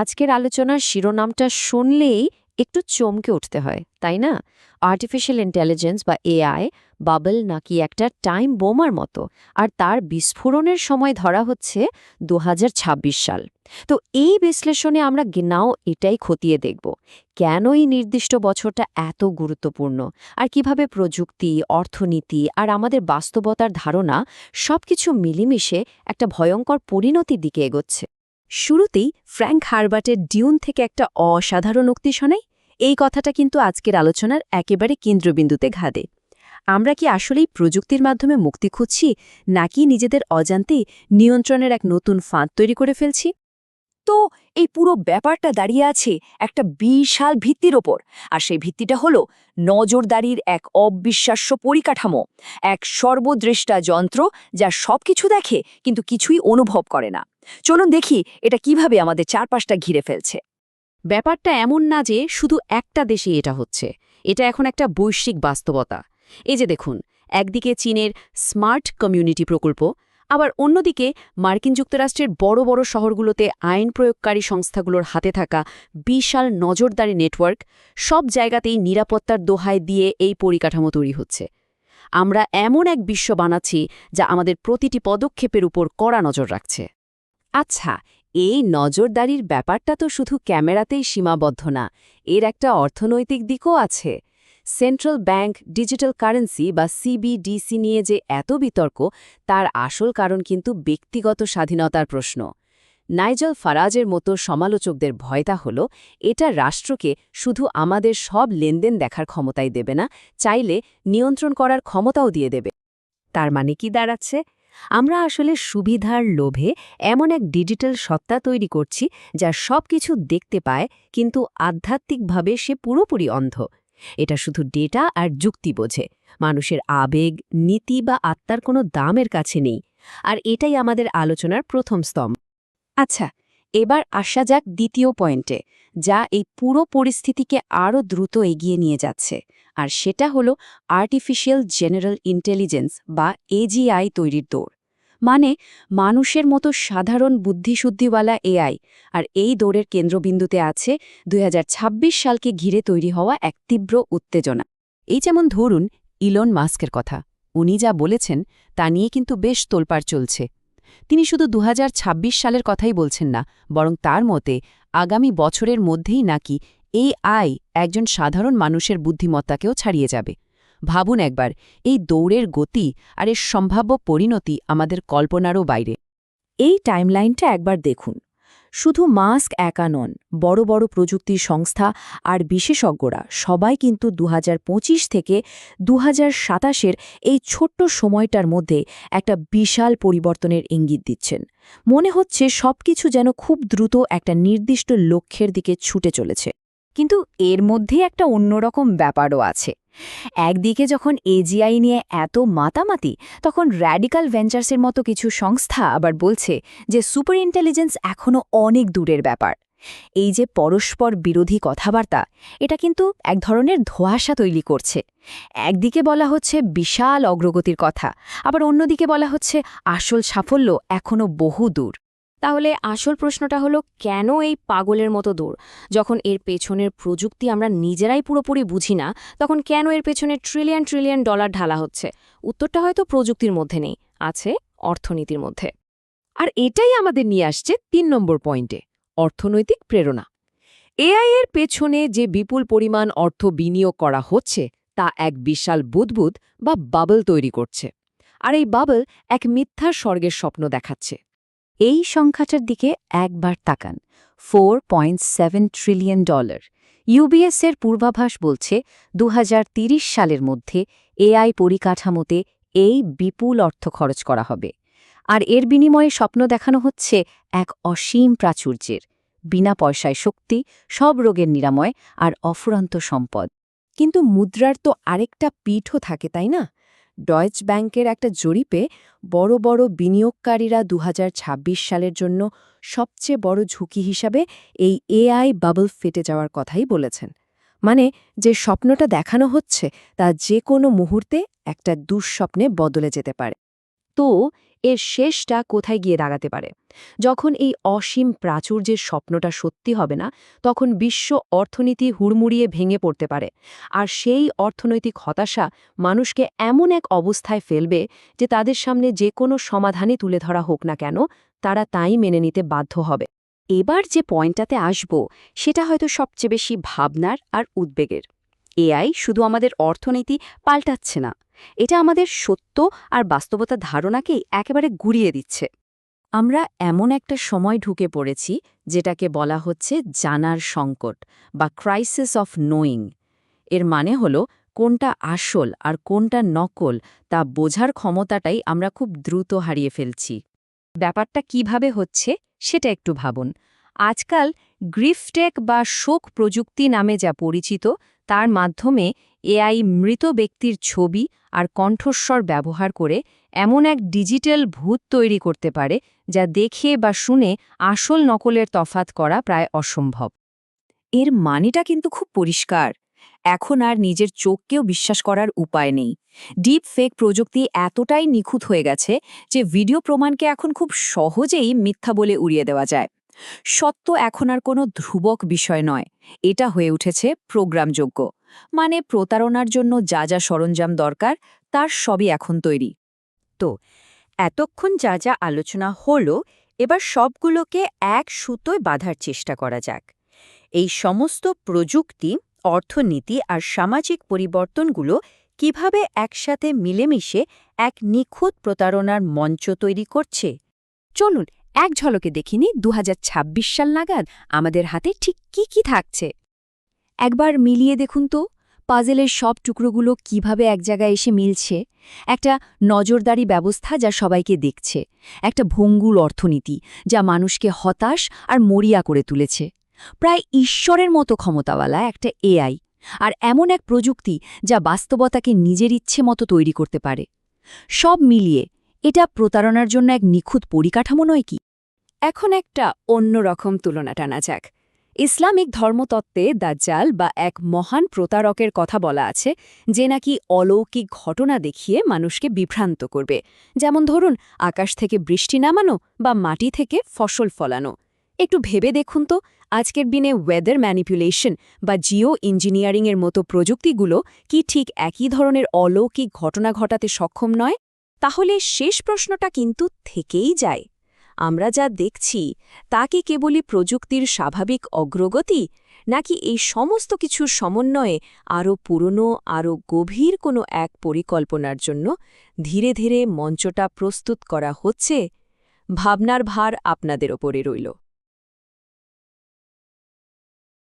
আজকের আলোচনার শিরোনামটা শুনলেই একটু চমকে উঠতে হয়, তাই না? আর্টিফিশিয়াল ইন্টেলিজেন্স বা এআই বাবল নাকি একটা টাইম বোমার মতো, আর তার বিস্ফোরণের সময় ধরা হচ্ছে ২০২৬ সাল। তো এই বিশ্লেষণে আমরা গিনাও এটাই খতিয়ে দেখব, কেন এই নির্দিষ্ট বছরটা এত গুরুত্বপূর্ণ, আর কিভাবে প্রযুক্তি, অর্থনীতি আর আমাদের বাস্তবতার ধারণা সবকিছু মিলেমিশে একটা ভয়ঙ্কর পরিণতির দিকে এগোচ্ছে। শুরুতেই ফ্র্যাঙ্ক হারবার্টের ডিউন থেকে একটা অসাধারণ উক্তি শোনাই। এই কথাটা কিন্তু আজকের আলোচনার একেবারে কেন্দ্রবিন্দুতে ঘাদে। আমরা কি আসলেই প্রযুক্তির মাধ্যমে মুক্তি খুঁজছি, নাকি নিজেদের অজান্তেই নিয়ন্ত্রণের এক নতুন ফাঁদ তৈরি করে ফেলছি? তো এই পুরো ব্যাপারটা দাঁড়িয়ে আছে একটা বিশাল ভিত্তির ওপর, আর সেই ভিত্তিটা হলো নজরদারির এক অবিশ্বাস্য পরিকাঠামো, এক সর্বদৃষ্টা যন্ত্র যা সবকিছু দেখে কিন্তু কিছুই অনুভব করে না। চলুন দেখি এটা কিভাবে আমাদের চারপাশটা ঘিরে ফেলছে। ব্যাপারটা এমন না যে শুধু একটা দেশে এটা হচ্ছে, এটা এখন একটা বৈশ্বিক বাস্তবতা। এই যে দেখুন, একদিকে চীনের স্মার্ট কমিউনিটি প্রকল্প, আবার অন্যদিকে মার্কিন যুক্তরাষ্ট্রের বড় বড় শহরগুলোতে আইন প্রয়োগকারী সংস্থাগুলোর হাতে থাকা বিশাল নজরদারি নেটওয়ার্ক, সব জায়গাতেই নিরাপত্তার দোহাই দিয়ে এই পরিকাঠামো তৈরি হচ্ছে। আমরা এমন এক বিশ্ব বানাচ্ছি যা আমাদের প্রতিটি পদক্ষেপের উপর কড়া নজর রাখছে। আচ্ছা, এই নজরদারির ব্যাপারটা তো শুধু ক্যামেরাতেই সীমাবদ্ধ না, এর একটা অর্থনৈতিক দিকও আছে। সেন্ট্রাল ব্যাংক ডিজিটাল কারেন্সি বা সিবিডিসি নিয়ে যে এত বিতর্ক, তার আসল কারণ কিন্তু ব্যক্তিগত স্বাধীনতার প্রশ্ন। নাইজেল ফারাজের মতো সমালোচকদের ভয়টা হল, এটা রাষ্ট্রকে শুধু আমাদের সব লেনদেন দেখার ক্ষমতাই দেবে না, চাইলে নিয়ন্ত্রণ করার ক্ষমতাও দিয়ে দেবে। তার মানে কি দাঁড়াচ্ছে? আমরা আসলে সুবিধার লোভে এমন এক ডিজিটাল সত্তা তৈরি করছি যা সবকিছু দেখতে পায়, কিন্তু আধ্যাত্মিকভাবে সে পুরোপুরি অন্ধ। এটা শুধু ডেটা আর যুক্তি বোঝে, মানুষের আবেগ, নীতি বা আত্মার কোনো দামের কাছে নেই। আর এটাই আমাদের আলোচনার প্রথম স্তম্ভ। আচ্ছা, এবার আসা যাক দ্বিতীয় পয়েন্টে, যা এই পুরো পরিস্থিতিকে আরও দ্রুত এগিয়ে নিয়ে যাচ্ছে, আর সেটা হলো আর্টিফিশিয়াল জেনারেল ইন্টেলিজেন্স বা এজিআই তৈরির দৌড়। মানে মানুষের মতো সাধারণ বুদ্ধিশুদ্ধিওয়ালা এআই। আর এই দৌড়ের কেন্দ্রবিন্দুতে আছে ২০২৬ সালকে ঘিরে তৈরি হওয়া এক তীব্র উত্তেজনা। এই যেমন ধরুন ইলন মাস্কের কথা, উনি যা বলেছেন তা নিয়ে কিন্তু বেশ তোলপাড় চলছে। তিনি শুধু ২০২৬ সালের কথাই বলছেন না, বরং তার মতে আগামী বছরের মধ্যেই নাকি এআই একজন সাধারণ মানুষের বুদ্ধিমত্তাকেও ছাড়িয়ে যাবে। ভাবুন একবার, এই দৌড়ের গতি আর এর সম্ভাব্য পরিণতি আমাদের কল্পনারও বাইরে। এই টাইমলাইনটা একবার দেখুন। শুধু মাস্ক একা নন, বড় বড় প্রযুক্তির সংস্থা আর বিশেষজ্ঞরা সবাই কিন্তু ২০২৫ থেকে ২০২৭-এর এই ছোট্ট সময়টার মধ্যে একটা বিশাল পরিবর্তনের ইঙ্গিত দিচ্ছেন। মনে হচ্ছে সবকিছু যেন খুব দ্রুত একটা নির্দিষ্ট লক্ষ্যের দিকে ছুটে চলেছে। কিন্তু এর মধ্যে একটা অন্যরকম ব্যাপারও আছে। একদিকে যখন এজিআই নিয়ে এত মাতামাতি, তখন র্যাডিক্যাল ভেঞ্চার্সের মতো কিছু সংস্থা আবার বলছে যে সুপার ইন্টেলিজেন্স এখনও অনেক দূরের ব্যাপার। এই যে পরস্পর বিরোধী কথাবার্তা, এটা কিন্তু এক ধরনের ধোঁয়াশা তৈরি করছে। একদিকে বলা হচ্ছে বিশাল অগ্রগতির কথা, আবার অন্যদিকে বলা হচ্ছে আসল সাফল্য এখনও বহু দূর। তাহলে আসল প্রশ্নটা হলো, কেন এই পাগলের মতো দৌড়? যখন এর পেছনের প্রযুক্তি আমরা নিজেরাই পুরোপুরি বুঝি না, তখন কেন এর পেছনে ট্রিলিয়ন ট্রিলিয়ন ডলার ঢালা হচ্ছে? উত্তরটা হয়তো প্রযুক্তির মধ্যে নেই, আছে অর্থনীতির মধ্যে। আর এটাই আমাদের নিয়ে আসছে ৩ নম্বর পয়েন্টে, অর্থনৈতিক প্রেরণা। এআই এর পেছনে যে বিপুল পরিমাণ অর্থ বিনিয়োগ করা হচ্ছে, তা এক বিশাল বুদবুদ বা বাবল তৈরি করছে। আর এই বাবল এক মিথ্যা স্বর্গের স্বপ্ন দেখাচ্ছে। এই সংখ্যাটার দিকে একবার তাকান, $4.7 ট্রিলিয়ন। ইউবিএস-এর পূর্বাভাস বলছে ২০৩০ সালের মধ্যে এআই পরিকাঠামোতে এই বিপুল অর্থ খরচ করা হবে। আর এর বিনিময়ে স্বপ্ন দেখানো হচ্ছে এক অসীম প্রাচুর্যের, বিনা পয়সায় শক্তি, সব রোগের নিরাময় আর অফুরন্ত সম্পদ। কিন্তু মুদ্রার তো আরেকটা পিঠও থাকে, তাই না? ডয়েচ ব্যাংকের একটা জরিপে বড় বড় বিনিয়োগকারীরা ২০২৬ সালের জন্য সবচেয়ে বড় ঝুঁকি হিসাবে এই এআই বাবল ফেটে যাওয়ার কথাই বলেছেন। মানে যে স্বপ্নটা দেখানো হচ্ছে তা যে কোনো মুহূর্তে একটা দুঃস্বপ্নে বদলে যেতে পারে। তো এর শেষটা কোথায় গিয়ে দাঁড়াতে পারে? যখন এই অসীম প্রাচুর্যের স্বপ্নটা সত্যি হবে না, তখন বিশ্ব অর্থনীতি হুড়মুড়িয়ে ভেঙে পড়তে পারে। আর সেই অর্থনৈতিক হতাশা মানুষকে এমন এক অবস্থায় ফেলবে যে তাদের সামনে যে কোনো সমাধানই তুলে ধরা হোক না কেন, তারা তাই মেনে নিতে বাধ্য হবে। এবার যে পয়েন্টটাতে আসব সেটা হয়তো সবচেয়ে বেশি ভাবনার আর উদ্বেগের। এআই শুধু আমাদের অর্থনীতি পাল্টাচ্ছে না, এটা আমাদের সত্য আর বাস্তবতার ধারণাকেই একেবারে গুড়িয়ে দিচ্ছে। আমরা এমন একটা সময় ঢুকে পড়েছি যেটাকে বলা হচ্ছে জানার সংকট বা ক্রাইসিস অফ নোয়িং। এর মানে হলো কোনটা আসল আর কোনটা নকল তা বোঝার ক্ষমতাটাই আমরা খুব দ্রুত হারিয়ে ফেলছি। ব্যাপারটা কিভাবে হচ্ছে সেটা একটু ভাবুন। আজকাল গ্রিফটেক বা শোক প্রযুক্তি নামে যা পরিচিত, তার মাধ্যমে এআই মৃত ব্যক্তির ছবি আর কণ্ঠস্বর ব্যবহার করে এমন এক ডিজিটাল ভূত তৈরি করতে পারে যা দেখে বা শুনে আসল নকলের তফাৎ করা প্রায় অসম্ভব। এর মানেটা কিন্তু খুব পরিষ্কার। এখন আর নিজের চোখকেও বিশ্বাস করার উপায় নেই। ডিপ ফেক প্রযুক্তি এতটাই নিখুঁত হয়ে গেছে যে ভিডিও প্রমাণকে এখন খুব সহজেই মিথ্যা বলে উড়িয়ে দেওয়া যায়। সত্য এখন আর কোনো ধ্রুবক বিষয় নয়, এটা হয়ে উঠেছে প্রোগ্রামযোগ্য। মানে প্রতারণার জন্য যা যা সরঞ্জাম দরকার তার সবই এখন তৈরি। তো এতক্ষণ যা যা আলোচনা হলো, এবার সবগুলোকে এক সুতোয় বাঁধার চেষ্টা করা যাক। এই সমস্ত প্রযুক্তি, অর্থনীতি আর সামাজিক পরিবর্তনগুলো কিভাবে একসাথে মিলেমিশে এক নিখুঁত প্রতারণার মঞ্চ তৈরি করছে। চলুন এক ঝলকে দেখিনি ২০২৬ সাল নাগাদ আমাদের হাতে ঠিক কি থাকছে। একবার মিলিয়ে দেখুন তো, পাজেলের সব টুকরোগুলো কিভাবে এক জায়গায় এসে মিলছে। একটা নজরদারি ব্যবস্থা যা সবাইকে দেখছে, একটা ভঙ্গুর অর্থনীতি যা মানুষকে হতাশ আর মরিয়া করে তুলেছে, প্রায় ঈশ্বরের মতো ক্ষমতাওয়ালা একটা এআই, আর এমন এক প্রযুক্তি যা বাস্তবতাকে নিজের ইচ্ছে মতো তৈরি করতে পারে। সব মিলিয়ে এটা প্রতারণার জন্য এক নিখুঁত পরিকাঠামো নয় কি? এখন একটা অন্যরকম তুলনা টানা যাক। ইসলামিক ধর্মতত্ত্বে দাজ্জাল বা এক মহান প্রতারকের কথা বলা আছে, যে নাকি অলৌকিক ঘটনা দেখিয়ে মানুষকে বিভ্রান্ত করবে, যেমন ধরুন আকাশ থেকে বৃষ্টি নামানো বা মাটি থেকে ফসল ফলানো। একটু ভেবে দেখুন তো, আজকের দিনে ওয়েদার ম্যানিপুলেশন বা জিও ইঞ্জিনিয়ারিংয়ের মতো প্রযুক্তিগুলো কি ঠিক একই ধরনের অলৌকিক ঘটনা ঘটাতে সক্ষম নয়? তাহলে শেষ প্রশ্নটা কিন্তু থেকেই যায়, আমরা যা দেখছি তা কি কেবলই প্রযুক্তির স্বাভাবিক অগ্রগতি, নাকি এই সমস্ত কিছুর সমন্বয়ে আরও পুরনো, আরও গভীর কোনো এক পরিকল্পনার জন্য ধীরে ধীরে মঞ্চটা প্রস্তুত করা হচ্ছে? ভাবনার ভার আপনাদের ওপরে রইল।